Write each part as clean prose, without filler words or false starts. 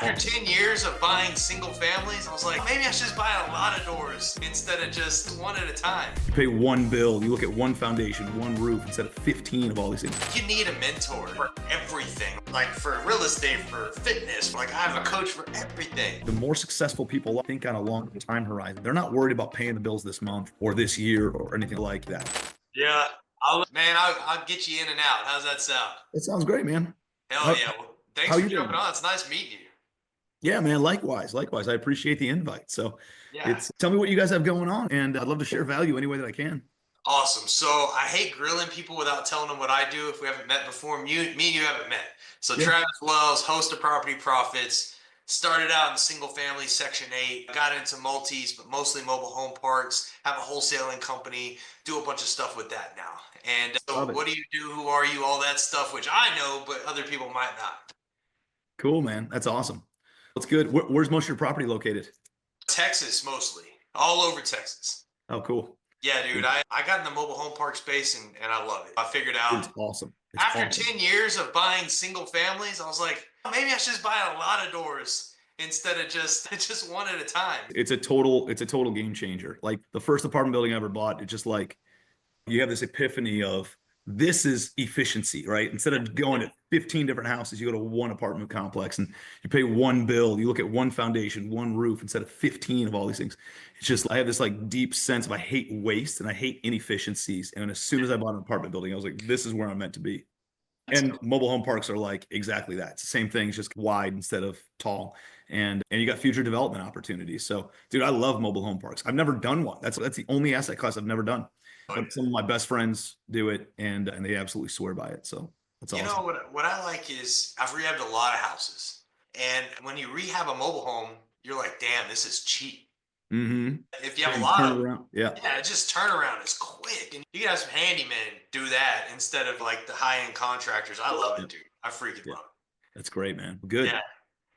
After 10 years of buying single families, I was like, maybe I should just buy a lot of doors instead of just one at a time. You pay one bill, you look at one foundation, one roof instead of 15 of all these things. You need a mentor for everything, like for real estate, for fitness. Like I have a coach for everything. The more successful people think on a long time horizon. They're not worried about paying the bills this month or this year or anything like that. Yeah, I'll get you in and out. How's that sound? It sounds great, man. Hell yeah. Well, thanks for jumping on. It's nice meeting you. Yeah, man. Likewise. I appreciate the invite. So Yeah. Tell me what you guys have going on, and I'd love to share value any way that I can. Awesome. So I hate grilling people without telling them what I do if we haven't met before. Me and you haven't met. So yeah. Travis Wells, host of Property Profits, started out in single family section 8, got into multis, but mostly mobile home parks, have a wholesaling company, do a bunch of stuff with that now. And so what do you do? Who are you? All that stuff, which I know, but other people might not. Cool, man. That's awesome. That's good. Where's most of your property located? Texas, mostly. All over Texas. Oh, cool. Yeah, dude. I got in the mobile home park space and I love it. I figured out. It's awesome. After 10 years of buying single families, I was like, maybe I should just buy a lot of doors instead of just one at a time. It's a total game changer. Like the first apartment building I ever bought, it's just like you have this epiphany of this is efficiency, right? Instead of going to 15 different houses, you go to one apartment complex and you pay one bill. You look at one foundation, one roof instead of 15 of all these things. It's just, I have this like deep sense of I hate waste and I hate inefficiencies. And as soon as I bought an apartment building, I was like, this is where I'm meant to be. And mobile home parks are like exactly that. It's the same thing. It's just wide instead of tall. And you got future development opportunities. So, dude, I love mobile home parks. I've never done one. That's the only asset class I've never done. But some of my best friends do it, and they absolutely swear by it. So that's awesome. You know what I like is I've rehabbed a lot of houses, and when you rehab a mobile home, you're like, damn, this is cheap. Mm-hmm. If you have a lot of just turnaround is quick, and you can have some handymen do that instead of like the high end contractors. I love it, dude. I freaking love it. That's great, man. Good. Yeah.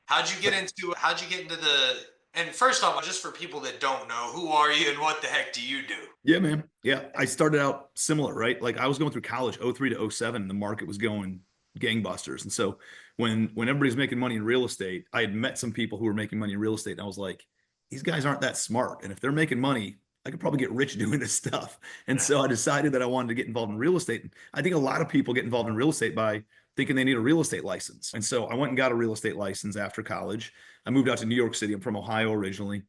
How'd you get into the? And first off, just for people that don't know, who are you and what the heck do you do? Yeah, man. Yeah. I started out similar, right? Like I was going through college, 03 to 07, and the market was going gangbusters. And so when everybody's making money in real estate, I had met some people who were making money in real estate. And I was like, these guys aren't that smart. And if they're making money, I could probably get rich doing this stuff. And so I decided that I wanted to get involved in real estate. And I think a lot of people get involved in real estate by thinking they need a real estate license. And so I went and got a real estate license after college. I moved out to New York City. I'm from Ohio originally.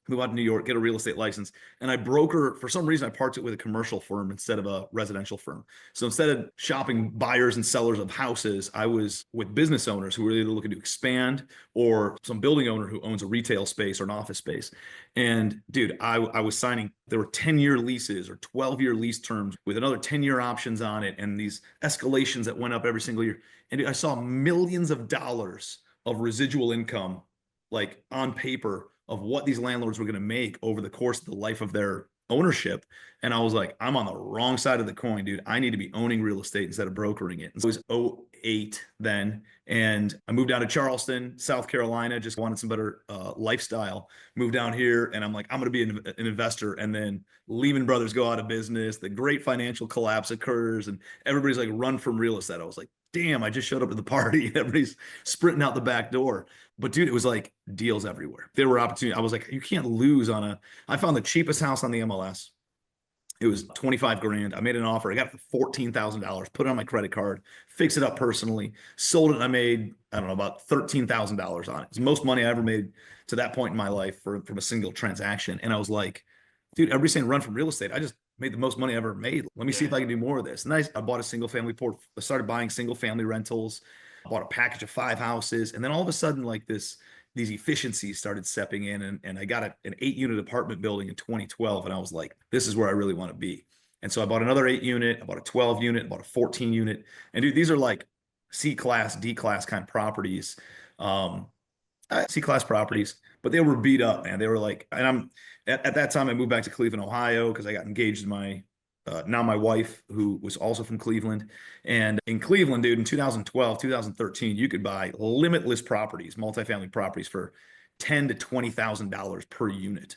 Move out to New York, get a real estate license. And I broker, for some reason, I parked it with a commercial firm instead of a residential firm. So instead of shopping buyers and sellers of houses, I was with business owners who were either looking to expand or some building owner who owns a retail space or an office space. And dude, I was signing, there were 10-year leases or 12-year lease terms with another 10-year options on it. And these escalations that went up every single year. And dude, I saw millions of dollars of residual income, like on paper, of what these landlords were going to make over the course of the life of their ownership. And I was like, I'm on the wrong side of the coin, dude. I need to be owning real estate instead of brokering it. And so it was 08 then. And I moved down to Charleston, South Carolina, just wanted some better lifestyle. Moved down here and I'm like, I'm going to be an investor. And then Lehman Brothers go out of business. The great financial collapse occurs and everybody's like, run from real estate. I was like, damn, I just showed up to the party and everybody's sprinting out the back door. But dude, it was like deals everywhere. There were opportunities. I was like, you can't lose I found the cheapest house on the MLS. It was 25 grand. I made an offer. I got it for $14,000, put it on my credit card, fix it up personally, sold it. And I made, I don't know, about $13,000 on it. It's the most money I ever made to that point in my life from a single transaction. And I was like, dude, everybody's saying run from real estate. I just made the most money I ever made. Let me see if I can do more of this. And I bought a single family I started buying single family rentals. I bought a package of 5 houses. And then all of a sudden, like these efficiencies started stepping in. And I got an 8-unit apartment building in 2012. And I was like, this is where I really want to be. And so I bought another 8-unit, I bought a 12-unit, I bought a 14-unit. And dude, these are like C-class, D-class kind of properties. C-class properties, but they were beat up, man. They were like, and I'm at that time I moved back to Cleveland, Ohio, because I got engaged to my now my wife, who was also from Cleveland. And in Cleveland, dude, in 2012, 2013, you could buy limitless properties, multifamily properties for $10,000 to $20,000 per unit.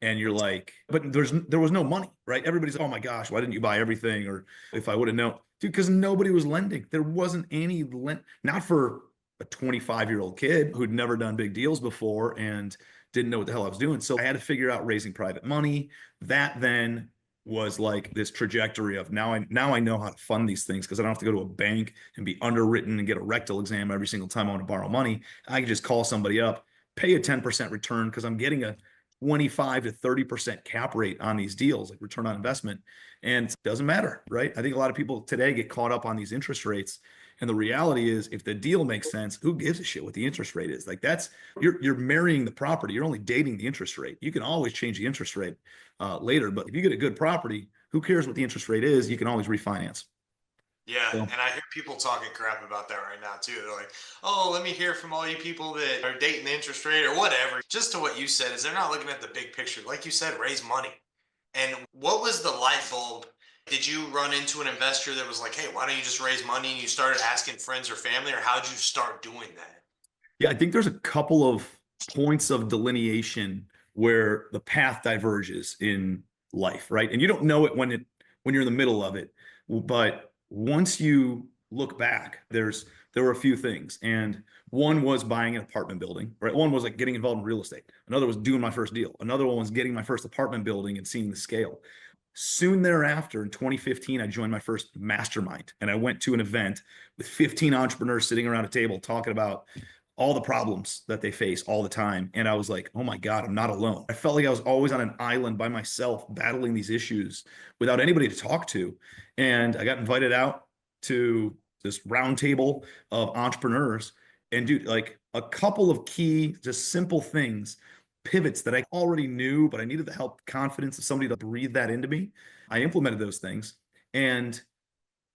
And you're like, but there was no money, right? Everybody's, oh my gosh, why didn't you buy everything? Or if I would have known, dude, because nobody was lending. There wasn't any not for a 25-year-old kid who'd never done big deals before and didn't know what the hell I was doing. So I had to figure out raising private money. That then was like this trajectory of now I know how to fund these things because I don't have to go to a bank and be underwritten and get a rectal exam every single time I want to borrow money. I can just call somebody up, pay a 10% return because I'm getting a 25 to 30% cap rate on these deals, like return on investment. And it doesn't matter, right? I think a lot of people today get caught up on these interest rates. And the reality is, if the deal makes sense, who gives a shit what the interest rate is? Like that's you're marrying the property. You're only dating the interest rate. You can always change the interest rate later, but if you get a good property, who cares what the interest rate is? You can always refinance. Yeah, So, and I hear people talking crap about that right now too. They're like, "Oh, let me hear from all you people that are dating the interest rate or whatever." Just to what you said is they're not looking at the big picture. Like you said, raise money. And what was the light bulb? Did you run into an investor that was like, "Hey, why don't you just raise money?" And you started asking friends or family, or how'd you start doing that? yeah, I think there's a couple of points of delineation where the path diverges in life, right? And you don't know it when you're in the middle of it, but once you look back, there were a few things, and one was buying an apartment building, right? One was like getting involved in real estate. Another was doing my first deal. Another one was getting my first apartment building and seeing the scale. Soon thereafter, in 2015, I joined my first mastermind, and I went to an event with 15 entrepreneurs sitting around a table talking about all the problems that they face all the time. And I was like, oh my God, I'm not alone. I felt like I was always on an island by myself battling these issues without anybody to talk to. And I got invited out to this round table of entrepreneurs. And dude, like a couple of key, just simple things, pivots that I already knew, but I needed the help, confidence of somebody to breathe that into me. I implemented those things. And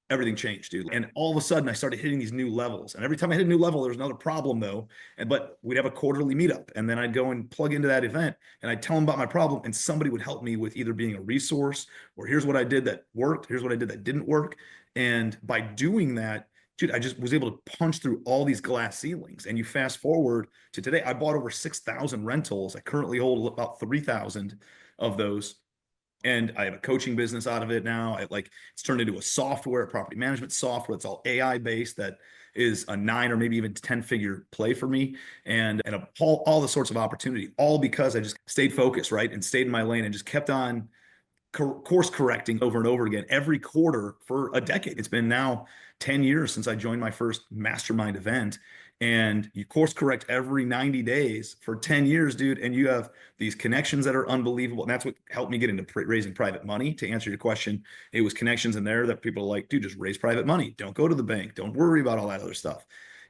everything changed, dude. And all of a sudden I started hitting these new levels. And every time I hit a new level, there was another problem though. But we'd have a quarterly meetup. And then I'd go and plug into that event and I'd tell them about my problem. And somebody would help me with either being a resource or here's what I did that worked. Here's what I did that didn't work. And by doing that, dude, I just was able to punch through all these glass ceilings. And you fast forward to today, I bought over 6,000 rentals. I currently hold about 3,000 of those, and I have a coaching business out of it now. It's turned into a software, a property management software. It's all AI based. That is a 9 or maybe even 10-figure play for me, and all the sorts of opportunity, all because I just stayed focused, right, and stayed in my lane and just kept on course correcting over and over again every quarter for a decade. It's been now 10 years since I joined my first mastermind event. And you course correct every 90 days for 10 years, dude. And you have these connections that are unbelievable. And that's what helped me get into raising private money. To answer your question, it was connections in there that people are like, dude, just raise private money. Don't go to the bank. Don't worry about all that other stuff.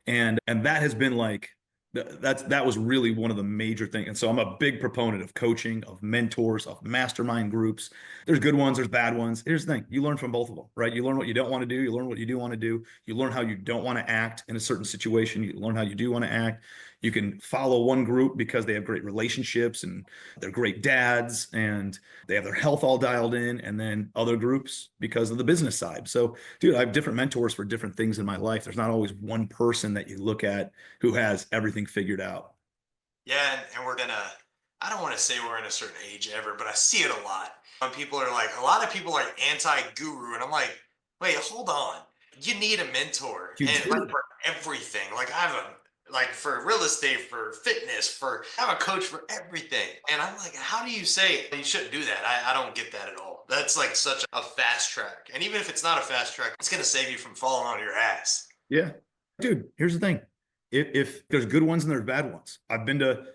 And that has been like, that was really one of the major things. And so I'm a big proponent of coaching, of mentors, of mastermind groups. There's good ones, there's bad ones. Here's the thing, you learn from both of them, right? You learn what you don't want to do, you learn what you do want to do, you learn how you don't want to act in a certain situation, you learn how you do want to act. You can follow one group because they have great relationships and they're great dads and they have their health all dialed in, and then other groups because of the business side. So dude, I have different mentors for different things in my life. There's not always one person that you look at who has everything figured out. Yeah, and we're gonna. I don't want to say we're in a certain age ever, but I see it a lot. When people are like, a lot of people are anti-guru, and I'm like, wait, hold on. You need a mentor, You and like do. for everything. Like I have a like for real estate, for fitness, for I have a coach for everything. And I'm like, how do you say you shouldn't do that? I don't get that at all. That's like such a fast track. And even if it's not a fast track, it's gonna save you from falling on your ass. Yeah. Dude, here's the thing. If there's good ones and there's bad ones. I've been to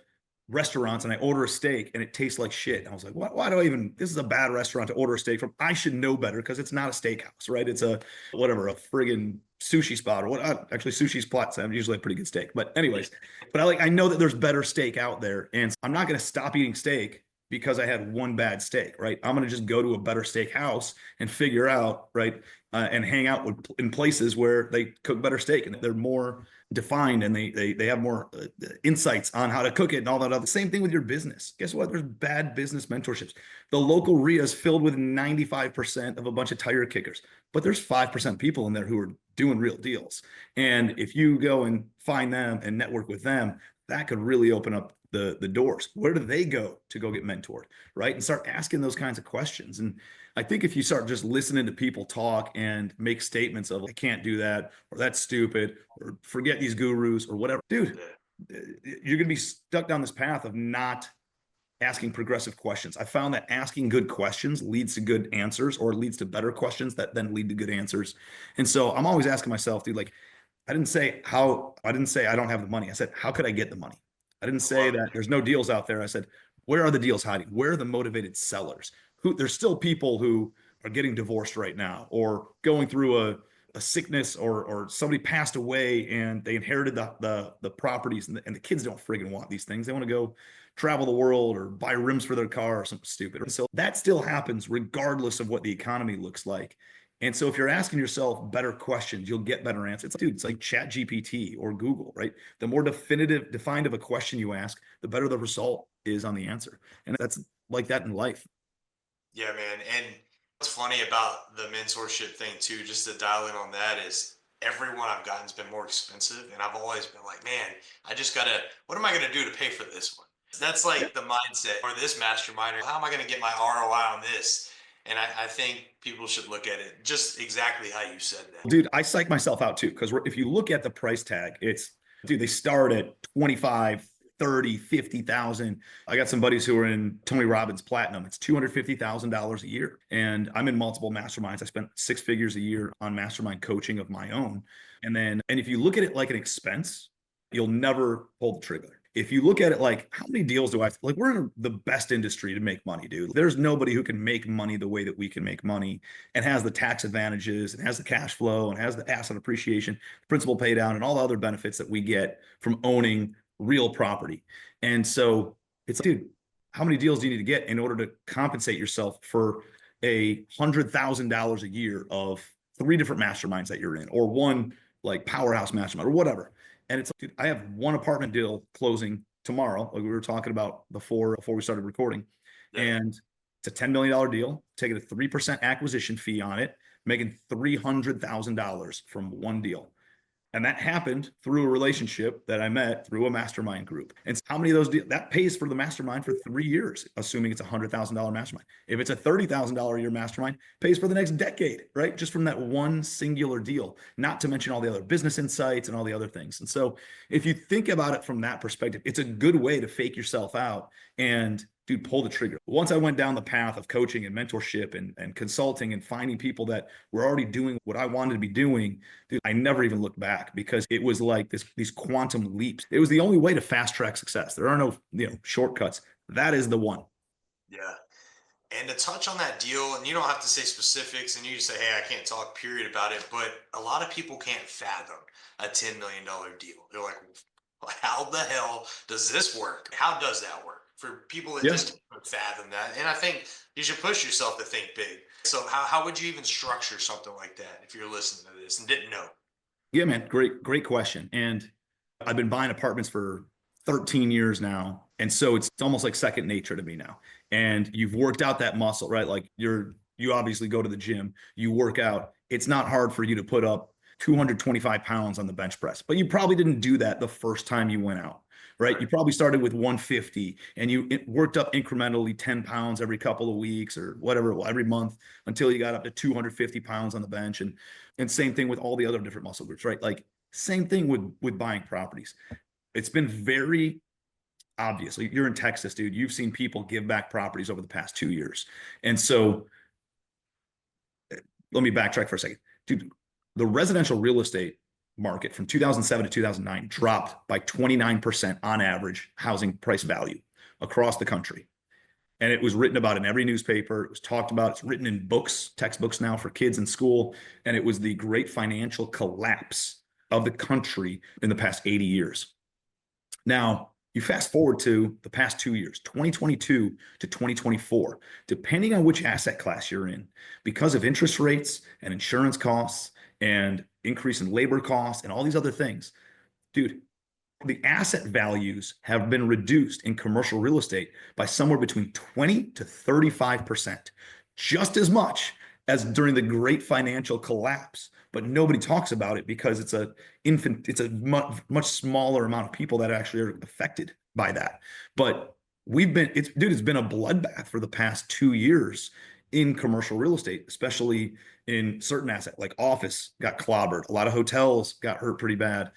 restaurants and I order a steak and it tastes like shit. And I was like, why do I even, this is a bad restaurant to order a steak from. I should know better because it's not a steakhouse, right? It's a, whatever, a friggin' sushi spot or what, actually sushi spots have usually a pretty good steak. But anyways, but I know that there's better steak out there, and I'm not going to stop eating steak because I had one bad steak, right? I'm going to just go to a better steakhouse and figure out, right? And hang out in places where they cook better steak and they're more defined and they have more insights on how to cook it and all that other. Same thing with your business. Guess what? There's bad business mentorships. The local RIA is filled with 95% of a bunch of tire kickers, but there's 5% people in there who are doing real deals. And if you go and find them and network with them, that could really open up the doors. Where do they go to go get mentored, right? And start asking those kinds of questions. And I think if you start just listening to people talk and make statements of, I can't do that, or that's stupid, or forget these gurus, or whatever, dude, you're going to be stuck down this path of not asking progressive questions. I found that asking good questions leads to good answers, or leads to better questions that then lead to good answers. And so I'm always asking myself, dude, like, I didn't say I don't have the money. I said, how could I get the money? I didn't I say love that there's no deals out there. I said, where are the deals hiding? Where are the motivated sellers? There's still people who are getting divorced right now, or going through a sickness, or somebody passed away and they inherited the properties, and the kids don't friggin' want these things. They want to go travel the world or buy rims for their car or something stupid. And so that still happens regardless of what the economy looks like. And so if you're asking yourself better questions, you'll get better answers. Dude, it's like Chat GPT or Google, right? The more defined of a question you ask, the better the result is on the answer. And that's like that in life. Yeah, man. And what's funny about the mentorship thing too, just to dial in on that, is everyone I've gotten's been more expensive. And I've always been like, man, what am I gonna do to pay for this one? That's Yeah. like the mindset, or this mastermind, or how am I gonna get my ROI on this? And I think people should look at it just exactly how you said that. Dude, I psych myself out too. Because if you look at the price tag, dude, they start at 25, 30, 50,000. I got some buddies who are in Tony Robbins Platinum. It's $250,000 a year. And I'm in multiple masterminds. I spent 6 figures a year on mastermind coaching of my own. And if you look at it like an expense, you'll never pull the trigger. If you look at it like, how many deals do I have? Like, we're in the best industry to make money, dude. There's nobody who can make money the way that we can make money, and has the tax advantages, and has the cash flow, and has the asset appreciation, principal pay down, and all the other benefits that we get from owning real property. And so it's like, dude, how many deals do you need to get in order to compensate yourself for $100,000 a year of 3 different masterminds that you're in, or one like powerhouse mastermind, or whatever? And it's like, dude, I have one apartment deal closing tomorrow, like we were talking about before we started recording. Yeah. And it's a $10 million deal, taking a 3% acquisition fee on it, making $300,000 from one deal. And that happened through a relationship that I met through a mastermind group. And how many of those that pays for the mastermind for 3 years, assuming it's $100,000 mastermind. If it's a $30,000 a year mastermind, pays for the next decade, right? Just from that one singular deal, not to mention all the other business insights and all the other things. And so if you think about it from that perspective, it's a good way to fake yourself out and, dude, pull the trigger. Once I went down the path of coaching and mentorship and consulting and finding people that were already doing what I wanted to be doing, dude, I never even looked back, because it was like these quantum leaps. It was the only way to fast track success. There are no, shortcuts. That is the one. Yeah. And to touch on that deal, and you don't have to say specifics, and you just say, hey, I can't talk period about it, but a lot of people can't fathom a $10 million deal. They're like, well, how the hell does this work? How does that work? For people that Yeah. just can't fathom that. And I think you should push yourself to think big. So how would you even structure something like that if you're listening to this and didn't know? Yeah, man. Great question. And I've been buying apartments for 13 years now. And so it's almost like second nature to me now. And you've worked out that muscle, right? Like you obviously go to the gym, you work out. It's not hard for you to put up 225 pounds on the bench press, but you probably didn't do that the first time you went out, right? You probably started with 150 and you worked up incrementally 10 pounds every couple of weeks or whatever, every month, until you got up to 250 pounds on the bench. And same thing with all the other different muscle groups, right? Like same thing with buying properties. It's been very obvious. Like, you're in Texas, dude. You've seen people give back properties over the past 2 years. And so let me backtrack for a second. Dude, the residential real estate market from 2007 to 2009 dropped by 29% on average housing price value across the country. And it was written about in every newspaper. It was talked about. It's written in books, textbooks now for kids in school. And it was the great financial collapse of the country in the past 80 years. Now, you fast forward to the past 2 years, 2022 to 2024, depending on which asset class you're in, because of interest rates and insurance costs and increase in labor costs and all these other things, dude, the asset values have been reduced in commercial real estate by somewhere between 20 to 35%, just as much as during the great financial collapse, but nobody talks about it because it's a much smaller amount of people that actually are affected by that. But it's been a bloodbath for the past 2 years in commercial real estate, especially in certain assets like office got clobbered. A lot of hotels got hurt pretty bad.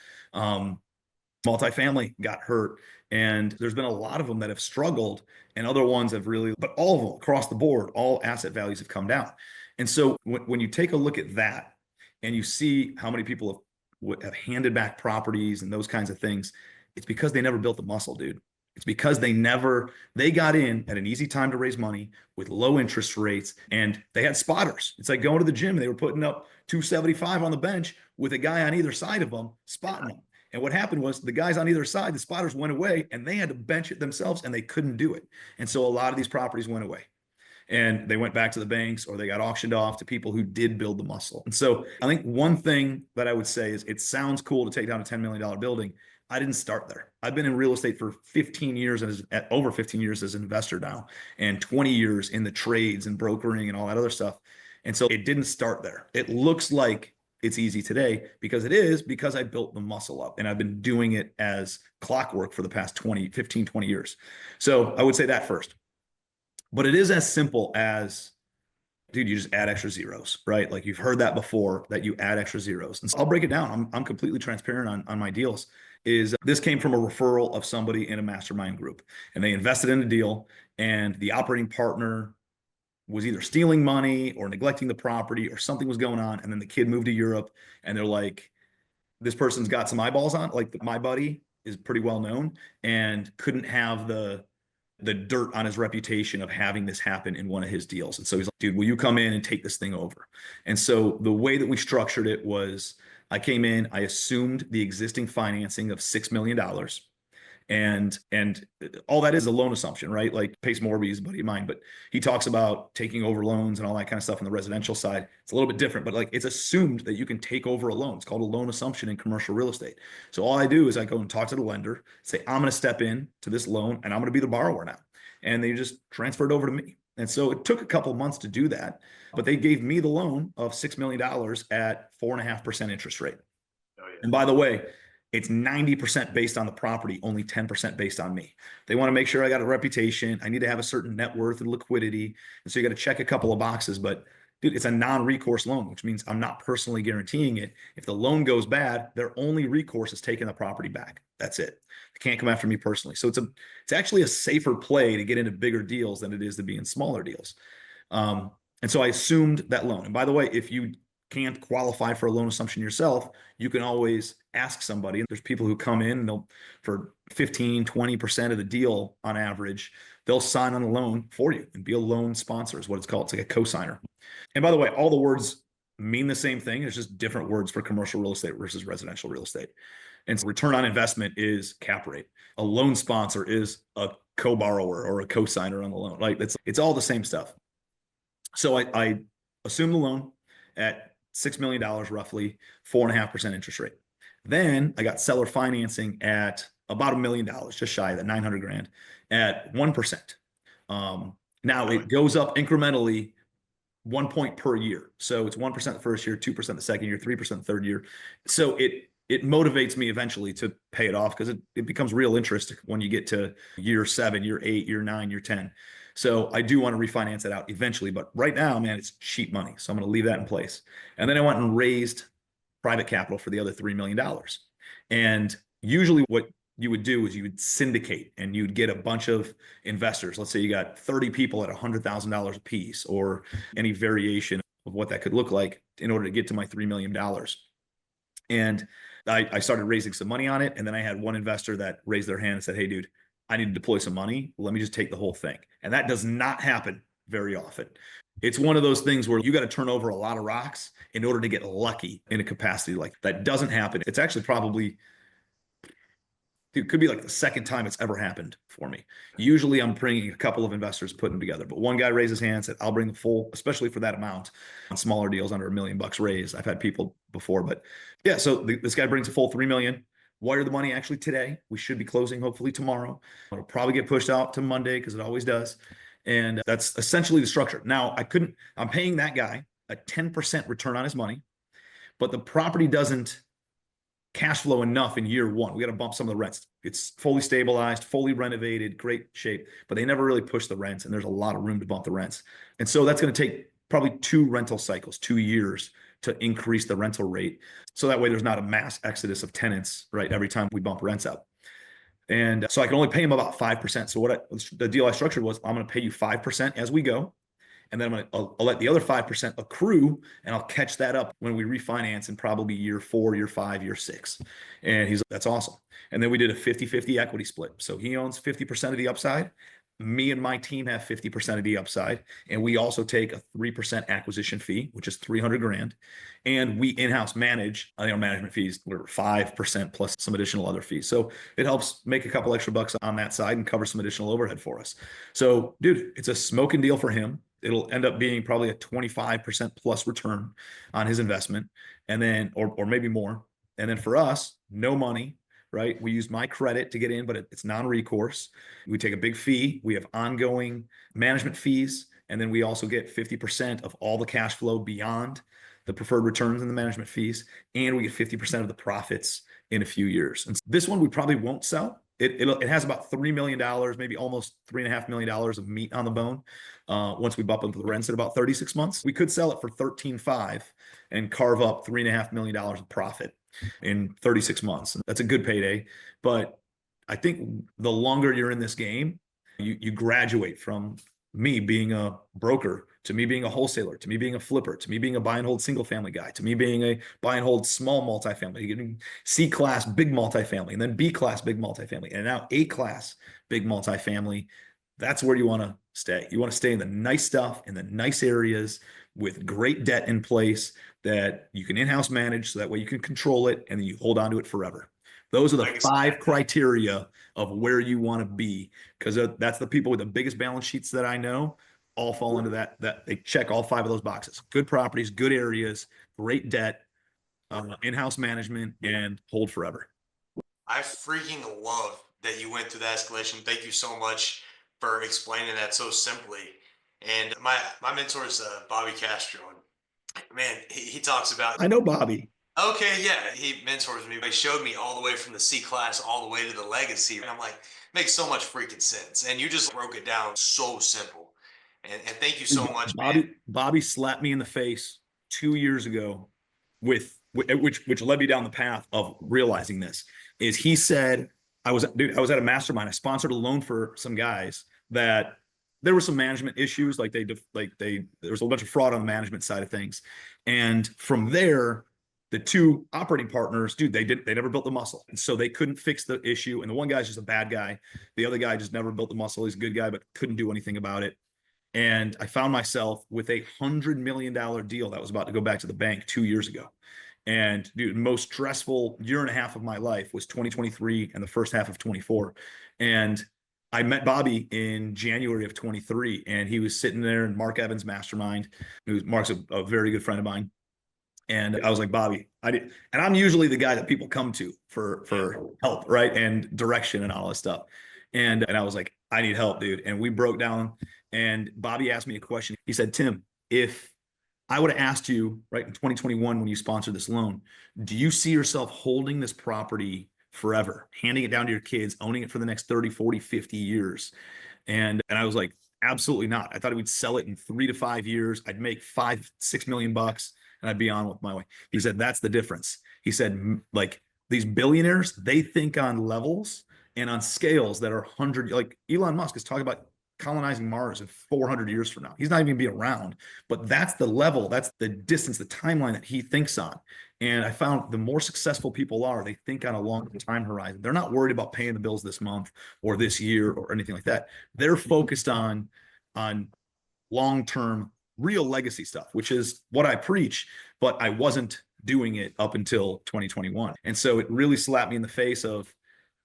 Multifamily got hurt. And there's been a lot of them that have struggled, and other ones have really, but all of them across the board, all asset values have come down. And so when you take a look at that and you see how many people have handed back properties and those kinds of things, it's because they never built the muscle, dude. It's because they got in at an easy time to raise money with low interest rates, and they had spotters. It's like going to the gym and they were putting up 275 on the bench with a guy on either side of them spotting them. And what happened was the guys on either side, the spotters went away and they had to bench it themselves and they couldn't do it. And so a lot of these properties went away and they went back to the banks or they got auctioned off to people who did build the muscle. And so I think one thing that I would say is it sounds cool to take down a $10 million building. I didn't start there. I've been in real estate for 15 years and over 15 years as an investor now, and 20 years in the trades and brokering and all that other stuff. And so it didn't start there. It looks like it's easy today because I built the muscle up and I've been doing it as clockwork for the past 15, 20 years. So I would say that first. But it is as simple as, dude, you just add extra zeros, right? Like you've heard that before, that you add extra zeros. And so I'll break it down. I'm completely transparent on my deals. This came from a referral of somebody in a mastermind group, and they invested in a deal, and the operating partner was either stealing money or neglecting the property or something was going on. And then the kid moved to Europe, and they're like, this person's got some eyeballs on, like my buddy is pretty well known and couldn't have the dirt on his reputation of having this happen in one of his deals. And so he's like, dude, will you come in and take this thing over? And so the way that we structured it was I came in, I assumed the existing financing of $6 million. And all that is a loan assumption, right? Like Pace Morby is a buddy of mine, but he talks about taking over loans and all that kind of stuff on the residential side. It's a little bit different, but like it's assumed that you can take over a loan. It's called a loan assumption in commercial real estate. So all I do is I go and talk to the lender, say, I'm going to step in to this loan and I'm going to be the borrower now. And they just transferred over to me. And so it took a couple of months to do that, but they gave me the loan of $6 million at 4.5% interest rate. Oh, yeah. And by the way, it's 90% based on the property, only 10% based on me. They want to make sure I got a reputation. I need to have a certain net worth and liquidity. And so you got to check a couple of boxes, but dude, it's a non-recourse loan, which means I'm not personally guaranteeing it. If the loan goes bad, their only recourse is taking the property back. That's it. They can't come after me personally. So it's actually a safer play to get into bigger deals than it is to be in smaller deals. And so I assumed that loan. And by the way, if you can't qualify for a loan assumption yourself, you can always ask somebody. There's people who come in and they'll, for 15, 20% of the deal on average, they'll sign on the loan for you and be a loan sponsor is what it's called. It's like a co-signer. And by the way, all the words mean the same thing. It's just different words for commercial real estate versus residential real estate. And so return on investment is cap rate. A loan sponsor is a co-borrower or a co-signer on the loan. Like it's all the same stuff. So I assumed the loan at $6 million, roughly 4.5% interest rate. Then I got seller financing at about $1 million, just shy of that, 900 grand at 1%. Now it goes up incrementally 1 point per year. So it's 1% the first year, 2% the second year, 3% the third year. So it motivates me eventually to pay it off because it becomes real interest when you get to year 7, year 8, year 9, year 10. So I do want to refinance it out eventually, but right now, man, it's cheap money. So I'm going to leave that in place. And then I went and raised private capital for the other $3 million. And usually what you would do is you would syndicate and you'd get a bunch of investors. Let's say you got 30 people at $100,000 a piece or any variation of what that could look like in order to get to my $3 million. And I started raising some money on it. And then I had one investor that raised their hand and said, hey, dude, I need to deploy some money. Let me just take the whole thing. And that does not happen very often. It's one of those things where you got to turn over a lot of rocks in order to get lucky in a capacity like that. Doesn't happen. It's actually probably, it could be like the second time it's ever happened for me. Usually I'm bringing a couple of investors putting them together, but one guy raised his hand and said, I'll bring the full, especially for that amount on smaller deals under $1 million raised. I've had people before, but yeah. So this guy brings a full 3 million. Wire the money actually today. We should be closing hopefully tomorrow. It'll probably get pushed out to Monday because it always does. And that's essentially the structure. Now I'm paying that guy a 10% return on his money, but the property doesn't cash flow enough in year one. We got to bump some of the rents. It's fully stabilized, fully renovated, great shape, but they never really push the rents, and there's a lot of room to bump the rents. And so that's going to take probably 2 rental cycles, 2 years to increase the rental rate. So that way there's not a mass exodus of tenants, right, every time we bump rents up. And so I can only pay him about 5%. So the deal I structured was, I'm going to pay you 5% as we go. And then I'll let the other 5% accrue, and I'll catch that up when we refinance in probably year 4, year 5, year 6. And he's like, that's awesome. And then we did a 50-50 equity split. So he owns 50% of the upside. Me and my team have 50% of the upside. And we also take a 3% acquisition fee, which is 300 grand. And we in-house manage, management fees were 5% plus some additional other fees. So it helps make a couple extra bucks on that side and cover some additional overhead for us. So dude, it's a smoking deal for him. It'll end up being probably a 25% plus return on his investment. And then, or maybe more. And then for us, no money, right? We use my credit to get in, but it's non-recourse. We take a big fee. We have ongoing management fees. And then we also get 50% of all the cash flow beyond the preferred returns and the management fees. And we get 50% of the profits in a few years. And this one we probably won't sell. It has about $3 million, maybe almost $3.5 million of meat on the bone. Once we bump up the rents at about 36 months, we could sell it for 13.5 and carve up $3.5 million of profit in 36 months. And that's a good payday. But I think the longer you're in this game, you graduate from me being a broker to me being a wholesaler, to me being a flipper, to me being a buy and hold single family guy, to me being a buy and hold small multifamily, getting C class big multifamily, and then B class big multifamily, and now A class big multifamily. That's where you want to stay. You want to stay in the nice stuff, in the nice areas with great debt in place that you can in-house manage, so that way you can control it and then you hold on to it forever. Those are the 5 criteria of where you want to be, because that's the people with the biggest balance sheets that I know all fall into that they check all 5 of those boxes. Good properties, good areas, great debt, in-house management, and hold forever. I freaking love that you went through the escalation. Thank you so much for explaining that so simply. And my mentor is Bobby Castro. And man, he talks about. I know Bobby. Okay, yeah, he mentors me. He showed me all the way from the C class all the way to the legacy. And I'm like, makes so much freaking sense. And you just broke it down so simple. And thank you so much, man. Bobby slapped me in the face 2 years ago with which led me down the path of realizing this. Is he said, I was at a mastermind. I sponsored a loan for some guys that there were some management issues. Like there was a bunch of fraud on the management side of things. And from there, the 2 operating partners, dude, they never built the muscle. And so they couldn't fix the issue. And the one guy's just a bad guy. The other guy just never built the muscle. He's a good guy, but couldn't do anything about it. And I found myself with a $100 million deal that was about to go back to the bank 2 years ago. And dude, most stressful year and a half of my life was 2023 and the first half of 24. And I met Bobby in January of 23, and he was sitting there in Mark Evans' mastermind. Mark's a very good friend of mine. And I was like, Bobby, and I'm usually the guy that people come to for help, right? And direction and all this stuff. And I was like, I need help, dude. And we broke down, and Bobby asked me a question. He said, Tim, if I would have asked you, right, in 2021 when you sponsored this loan, do you see yourself holding this property forever, handing it down to your kids, owning it for the next 30, 40, 50 years? And I was like, absolutely not. I thought we'd sell it in 3 to 5 years. I'd make $5-6 million bucks, and I'd be on with my way. He said, that's the difference. He said, like, these billionaires, they think on levels and on scales that are 100, like Elon Musk is talking about colonizing Mars in 400 years from now. He's not even gonna be around, but that's the level, that's the distance, the timeline that he thinks on. And I found the more successful people are, they think on a long time horizon. They're not worried about paying the bills this month or this year or anything like that. They're focused on long-term real legacy stuff, which is what I preach, but I wasn't doing it up until 2021. And so it really slapped me in the face of,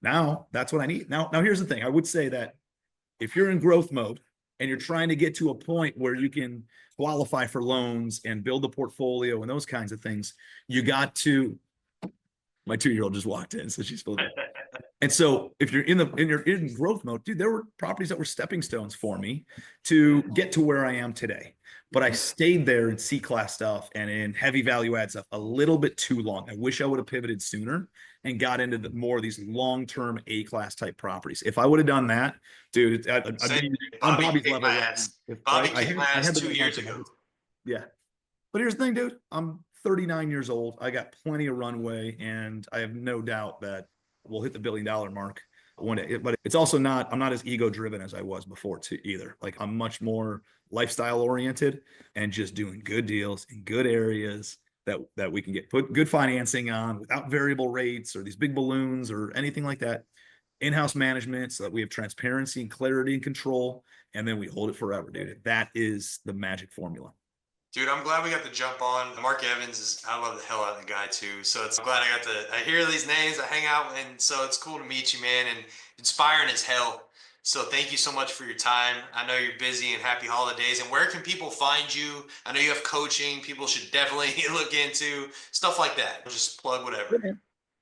now that's what I need. Now here's the thing. I would say that if you're in growth mode and you're trying to get to a point where you can qualify for loans and build a portfolio and those kinds of things, you got to, my 2-year-old just walked in, so she's feeling And so if you're in growth mode, dude, there were properties that were stepping stones for me to get to where I am today. But I stayed there in C-class stuff and in heavy value add stuff a little bit too long. I wish I would have pivoted sooner and got into more of these long-term A-class type properties. If I would have done that, dude, I'd be on Bobby's level right now. Bobby Right? kicked my I ass had the 2 years momentum. ago. Yeah. But here's the thing, dude. I'm 39 years old. I got plenty of runway, and I have no doubt that we'll hit the $1 billion mark one day. But it's also not, I'm not as ego driven as I was before too either. Like I'm much more lifestyle oriented and just doing good deals in good areas that we can put good financing on without variable rates or these big balloons or anything like that. In-house management so that we have transparency and clarity and control, and then we hold it forever, dude. That is the magic formula. Dude, I'm glad we got to jump on. Mark Evans I love the hell out of the guy too. So I'm glad I hear these names, I hang out, and so it's cool to meet you, man, and inspiring as hell. So thank you so much for your time. I know you're busy, and happy holidays. And where can people find you? I know you have coaching people should definitely look into, stuff like that. Just plug whatever.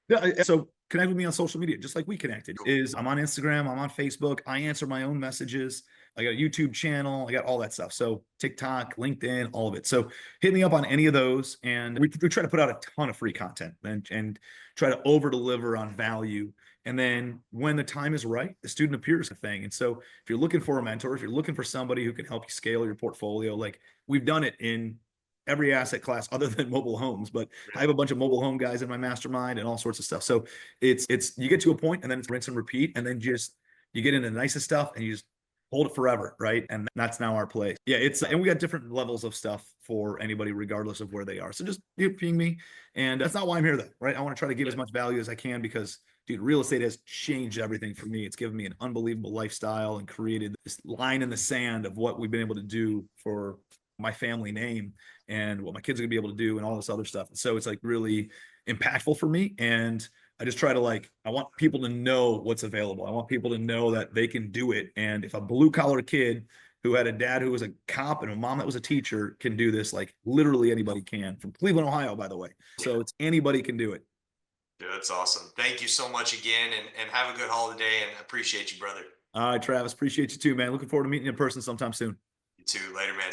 Yeah, so connect with me on social media, just like we connected. Cool. I'm on Instagram, I'm on Facebook. I answer my own messages. I got a YouTube channel. I got all that stuff. So TikTok, LinkedIn, all of it. So hit me up on any of those. And we try to put out a ton of free content and try to over deliver on value. And then when the time is right, the student appears thing. And so if you're looking for a mentor, if you're looking for somebody who can help you scale your portfolio, like we've done it in every asset class other than mobile homes, but I have a bunch of mobile home guys in my mastermind and all sorts of stuff. So it's you get to a point and then it's rinse and repeat, and then just you get into the nicest stuff and you just hold it forever, right? And that's now our place. Yeah, and we got different levels of stuff for anybody regardless of where they are. So just ping me, and that's not why I'm here though, right? I want to try to give as much value as I can because dude, real estate has changed everything for me. It's given me an unbelievable lifestyle and created this line in the sand of what we've been able to do for my family name and what my kids are gonna be able to do and all this other stuff. And so it's like really impactful for me. And I just try to I want people to know what's available. I want people to know that they can do it. And if a blue collar kid who had a dad who was a cop and a mom that was a teacher can do this, like literally anybody can, from Cleveland, Ohio, by the way. So it's anybody can do it. Dude, that's awesome. Thank you so much again, and have a good holiday, and appreciate you, brother. All right, Travis, appreciate you too, man. Looking forward to meeting you in person sometime soon. You too. Later, man.